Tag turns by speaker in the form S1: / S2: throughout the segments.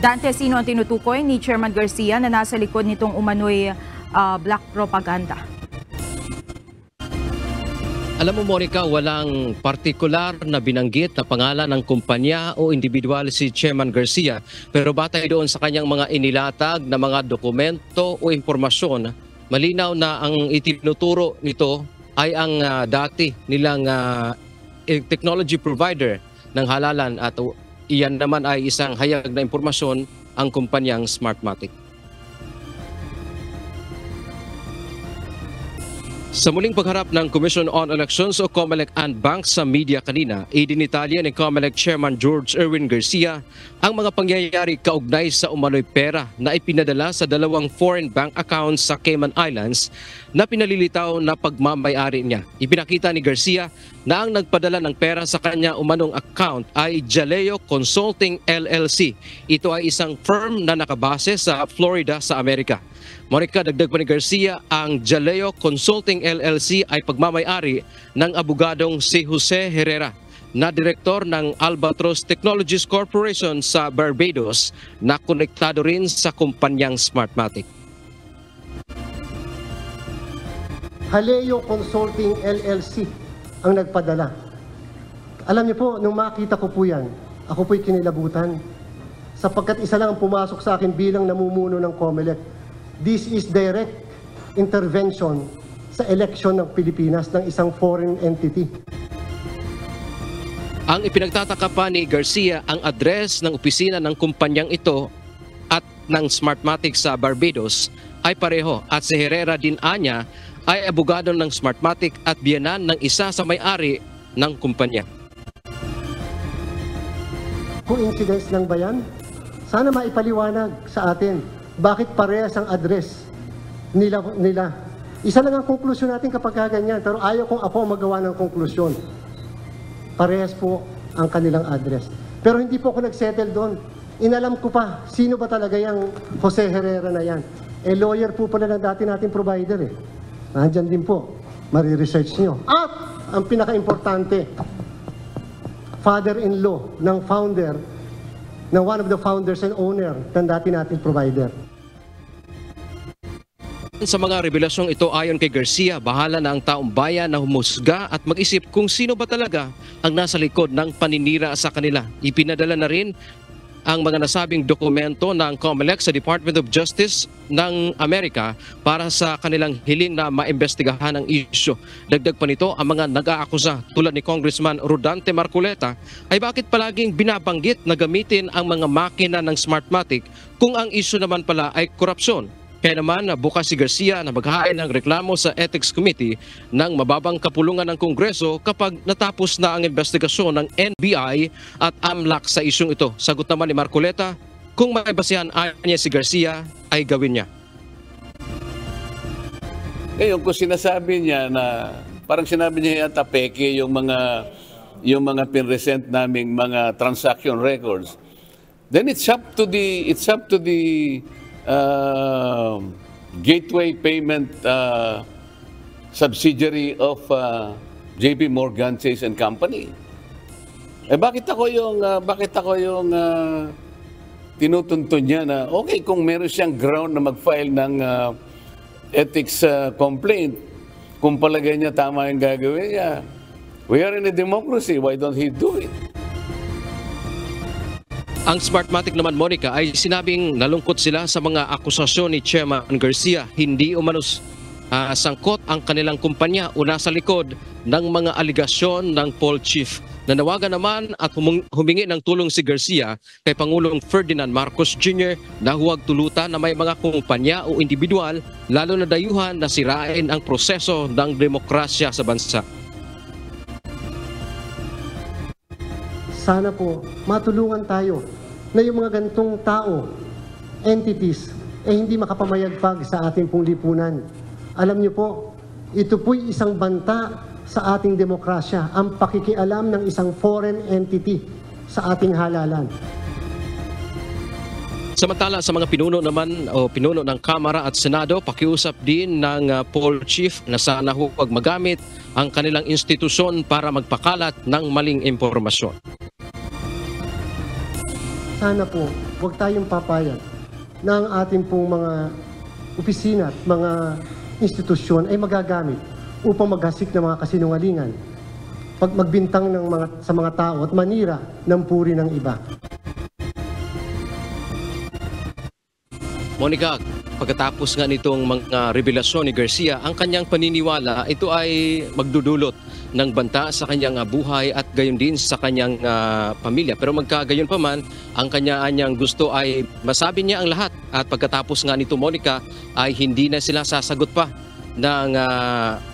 S1: Dante, sino ang tinutukoy ni Chairman Garcia na nasa likod nitong umano'y black propaganda?
S2: Alam mo, Monica, walang partikular na binanggit na pangalan ng kumpanya o individual si Chairman Garcia. Pero batay doon sa kanyang mga inilatag na mga dokumento o impormasyon, malinaw na ang itinuturo nito ay ang dati nilang technology provider ng halalan at iyan naman ay isang hayag na impormasyon ang kumpanyang Smartmatic. Sa muling pagharap ng Commission on Elections o COMELEC and Banks sa media kanina, idinitalya ni COMELEC Chairman George Erwin Garcia ang mga pangyayari kaugnay sa umano'y pera na ipinadala sa dalawang foreign bank accounts sa Cayman Islands na pinalilitaw na pagmamay-ari niya. Ipinakita ni Garcia na ang nagpadala ng pera sa kanya umanong account ay Jaleo Consulting LLC. Ito ay isang firm na nakabase sa Florida sa Amerika. Monica, dagdag pa ni Garcia, ang Jaleo Consulting LLC ay pagmamay-ari ng abogadong si Jose Herrera, na direktor ng Albatross Technologies Corporation sa Barbados na konektado rin sa kumpanyang Smartmatic.
S3: Jaleo Consulting LLC ang nagpadala. Alam niyo po, nung makita ko po yan, ako po'y kinilabutan. Sapagkat isa lang ang pumasok sa akin bilang namumuno ng COMELEC. This is direct intervention sa eleksyon ng Pilipinas ng isang foreign entity.
S2: Ang ipinagtataka pa ni Garcia ang address ng opisina ng kumpanyang ito at ng Smartmatic sa Barbados ay pareho at si Herrera din anya ay abogado ng Smartmatic at biyanan ng isa sa may-ari ng kumpanya.
S3: Coincidence lang ba yan? Sana maipaliwanag sa atin. Bakit parehas ang address nila? Isa lang ang konklusyon natin kapag ganyan, pero ayaw kong ako magawa ng konklusyon. Parehas po ang kanilang address. Pero hindi po ako nagsettle doon. Inalam ko pa, sino ba talaga yung Jose Herrera na yan? Eh, lawyer po pala ng dati nating provider eh. Nandyan din po, mariresearch nyo. At ang pinaka-importante, father-in-law ng founder, na one of the founders and owner ng dati nating provider.
S2: Sa mga revelasyong ito ayon kay Garcia, bahala na ang taong bayan na humusga at mag-isip kung sino ba talaga ang nasa likod ng paninira sa kanila. Ipinadala na rin ang mga nasabing dokumento ng COMELEC sa Department of Justice ng Amerika para sa kanilang hiling na maimbestigahan ang isyu. Dagdag pa nito, ang mga nag-aakusa tulad ni Congressman Rodante Marcoleta ay bakit palaging binabanggit na gamitin ang mga makina ng Smartmatic kung ang isyu naman pala ay korupsyon. Kaya naman bukas si Garcia na maghahain ng reklamo sa Ethics Committee ng mababang kapulungan ng Kongreso kapag natapos na ang investigasyon ng NBI at AMLAC sa isyong ito. Sagot naman ni Marcoleta, kung may basehan niya si Garcia ay gawin niya.
S4: Ngayon kung sinasabi niya na parang sinabi niya yata peke yung mga pinresent naming mga transaction records, then it's up to the gateway payment subsidiary of JP Morgan Chase and Company. Bakit ako yung tinutuntun niya na okay kung meron siyang ground na mag-file ng ethics complaint, kung palagay niya tama yung gagawin niya. We are in a democracy, why don't he do it?
S2: Ang Smartmatic naman, Monica, ay sinabing nalungkot sila sa mga akusasyon ni Chairman Garcia. Hindi umanos sangkot ang kanilang kumpanya o nasa likod ng mga aligasyon ng Paul Chief. Nanawagan naman at humingi ng tulong si Garcia kay Pangulong Ferdinand Marcos Jr. na huwag tulutan na may mga kumpanya o individual, lalo na dayuhan na sirain ang proseso ng demokrasya sa bansa.
S3: Sana po matulungan tayo na yung mga gantong tao, entities, hindi makapamayagpag sa ating pong lipunan. Alam niyo po, ito po'y isang banta sa ating demokrasya, ang pakikialam ng isang foreign entity sa ating halalan.
S2: Samantala sa mga pinuno naman o pinuno ng Kamara at Senado, pakiusap din ng Paul Chief na sana huwag magamit ang kanilang institusyon para magpakalat ng maling impormasyon.
S3: Sana po huwag tayong papayag na ang ating pong mga opisina at mga institusyon ay magagamit upang maghasik ng mga kasinungalingan, pag magbintang sa mga tao at manira ng puri ng iba.
S2: Monica, pagkatapos nga nitong mga revelasyon ni Garcia, ang kanyang paniniwala, ito ay magdudulot ng banta sa kanyang buhay at gayon din sa kanyang pamilya. Pero magkagayon pa man, ang kanyang gusto ay masabi niya ang lahat. At pagkatapos nga nito, Monica, ay hindi na sila sasagot pa ng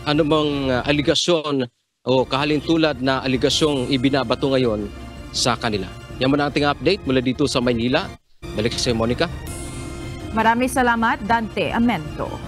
S2: anumang aligasyon o kahalintulad na aligasyong ibinabato ngayon sa kanila. Yan muna ang ating update mula dito sa Maynila. Balik sa Monica.
S1: Maraming salamat, Dante Amento.